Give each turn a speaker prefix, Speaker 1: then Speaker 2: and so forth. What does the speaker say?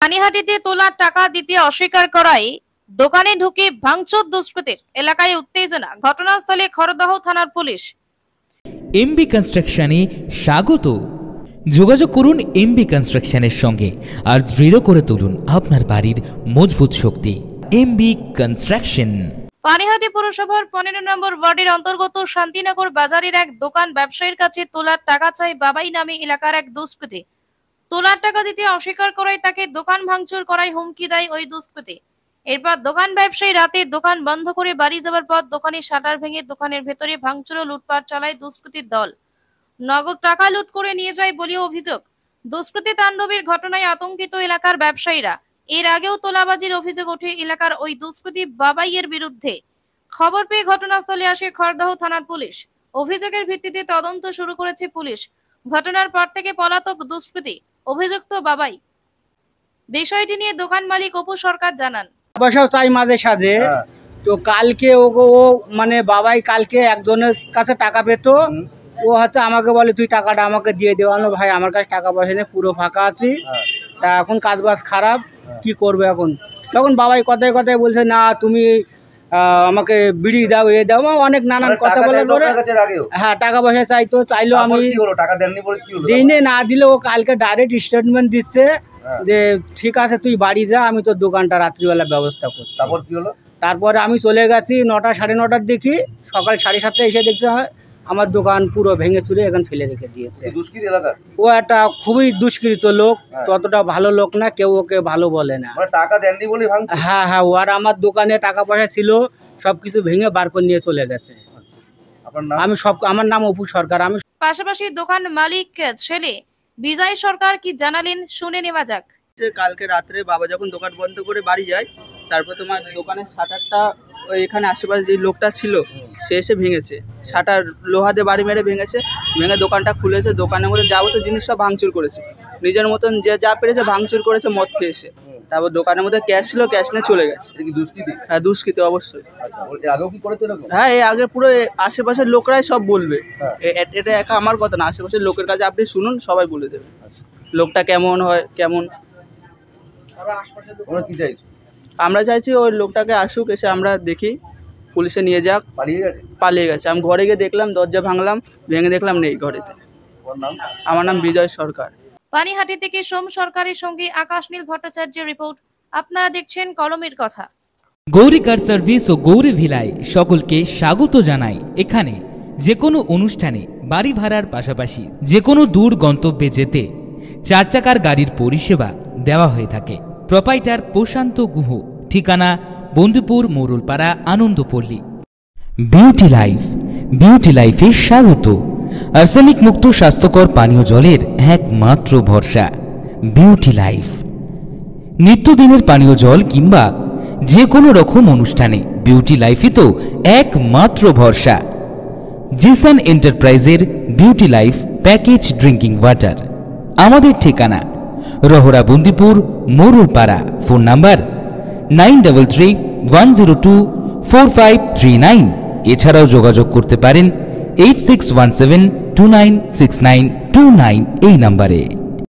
Speaker 1: পানিহাটিতে তোলা টাকা দিতে অস্বীকার করায় দোকানে ঢুকে ভাঙচুর দুষ্কৃতীর, এলাকায় উত্তেজনা। ঘটনাস্থলে খড়দহ থানার পুলিশ।
Speaker 2: এমবি কনস্ট্রাকশনে স্বাগত। যোগাযোগ করুন এমবি কনস্ট্রাকশনের সঙ্গে আর দৃঢ় করে তুলুন আপনার বাড়ির মজবুত শক্তি। MB construction.
Speaker 1: পানিহাটি পৌরসভার 15 নম্বর ওয়ার্ডের অন্তর্গত শান্তিনগর বাজারের এক দোকান ব্যবসায়ীর কাছে তোলার টাকা চাই বাবাই নামে এলাকার এক দুষ্কৃতী। তোলার টাকা দিতে অস্বীকার করায় তাকে দোকান ভাঙচুর করায় হুমকি দেয় ওই দুষ্কৃতী। এরপর দোকান ব্যবসায়ী রাতে দোকান বন্ধ করে বাড়ি যাওয়ার পর দোকানের শাটার ভেঙে দোকানের ভেতরে ভাঙচুর ও লুটপাট চালায় দুষ্কৃতীর দল। নগদ টাকা লুট করে নিয়ে যায় বলেও অভিযোগ। দুষ্কৃতী তাণ্ডবের ঘটনায় আতঙ্কিত এলাকার ব্যবসায়ীরা। এর আগেও তোলাবাজির অভিযোগ ওঠে এলাকার ওই দুষ্কৃতী বাবাইয়ের বিরুদ্ধে। খবর পেয়ে ঘটনাস্থলে আসে খড়দহ থানার পুলিশ। অভিযোগের ভিত্তিতে তদন্ত শুরু করেছে পুলিশ। ঘটনার পর থেকে পলাতক দুষ্কৃতী অভিযুক্ত বাবাই। বিষয়টি নিয়ে দোকান মালিক অপু সরকার জানান,
Speaker 3: পয়সাও চাই মাঝে সাঝে। তো কালকে ও মানে বাবাই কালকে একজনের কাছে টাকা পেত। ও হচ্ছে আমাকে বলে তুই টাকাটা আমাকে দিয়ে দেওয়া। ভাই আমার কাছে টাকা পয়সা নেই, পুরো ফাঁকা আছি, তা এখন কাজ বাজ খারাপ, কি করবে এখন। তখন বাবাই কথায় কথায় বলছে না তুমি আমাকে বিড়ি দাও, এ দাও, অনেক নানান কথা বলে পরে হ্যাঁ টাকা পয়সা চাইতো। চাইলো আমি দিনে না দিলে ও কালকে ডাইরেক্ট স্টেটমেন্ট দিচ্ছে যে ঠিক আছে তুই বাড়ি যা, আমি তোর দোকানটা রাত্রিবেলা ব্যবস্থা করছি। তারপর কি হলো? তারপরে আমি চলে গেছি 9টা সাড়ে 9টার দিকে, সকাল 7:30 এসে দেখছি আমার দোকান পুরো ভেঙে চুরে এখন ফেলে রেখে দিয়েছে। ও একটা খুবই দুষ্কৃত লোক, ততটা ভালো লোক না, কেউ ওকে ভালো বলে না।
Speaker 4: টাকা দেননি বলে
Speaker 3: হ্যাঁ হ্যাঁ, ও আর আমার দোকানে টাকা পয়সা ছিল সবকিছু ভেঙে বার করে নিয়ে চলে গেছে। আমি আমার নাম অপু সরকার। আমি
Speaker 1: পাশাপাশি দোকান মালিক ছেলে বিজয় সরকার কি জানালেন শুনে নেওয়া যাক।
Speaker 5: কালকে রাত্রে বাবা যখন দোকান বন্ধ করে বাড়ি যায়, তারপর তোমার দোকানের শাটারটা ওই এখানে আশেপাশে যে লোকটা ছিল সে এসে ভেঙেছে, শাটার লোহা দিয়ে বাড়ি মেরে ভেঙেছে। ভেঙে দোকানটা খুলেছে, দোকানের মধ্যে যাবতীয় জিনিস সব ভাঙচুর করেছে। নিজের মতন যে যা পেরেছে ভাঙচুর করেছে মদ খেয়ে এসে। তারপর দোকানের মধ্যে ক্যাশ ছিল, ক্যাশ নিয়ে চলে গেছে। হ্যাঁ দুষ্কৃতি অবশ্যই। হ্যাঁ এই আগে পুরো আশেপাশের লোকরাই সব বলবে, এটা একা আমার কথা না, আশেপাশের লোকের কাছে আপনি শুনুন, সবাই বলে দেবে লোকটা কেমন হয় কেমন। আমরা চাইছি ওই লোকটাকে আসুক, এসে আমরা দেখি, পুলিশে নিয়ে যাক। পালিয়ে গেছে। আমি ঘরে গিয়ে দেখলাম, দরজা ভাঙলাম, ভেঙে দেখলাম নেই ঘরেতে। আমার নাম বিজয় সরকার।
Speaker 1: পানিহাটি থেকে সোম সরকারের সঙ্গে আকাশ নীল ভট্টাচার্যের রিপোর্ট। আপনারা দেখছেন কলমের কথা।
Speaker 2: গৌরী কার সার্ভিস ও গৌরী ভিলায় সকলকে স্বাগত জানাই। এখানে যে কোনো অনুষ্ঠানে বাড়ি ভাড়ার পাশাপাশি যে কোনো দূর গন্তব্যে যেতে 4 চাকার গাড়ির পরিষেবা দেওয়া হয়ে থাকে। প্রোপাইটার প্রশান্ত গুহ, ঠিকানা Bandhupur Moralpara, Anandapalli. Beauty life, beauty লাইফে স্বাগত। আর্সেনিক মুক্ত স্বাস্থ্যকর পানীয় জলের একমাত্র ভরসা বিউটি লাইফ। নিত্যদিনের পানীয় জল কিংবা যে কোনো রকম অনুষ্ঠানে বিউটি লাইফই তো একমাত্র ভরসা। জিসান এন্টারপ্রাইজের beauty life package drinking water. আমাদের ঠিকানা রহরা বন্দিপুর মোরলপাড়া। Phone number 9331024539। এছাড়াও যোগাযোগ করতে পারেন 8617296929 এই নাম্বারে।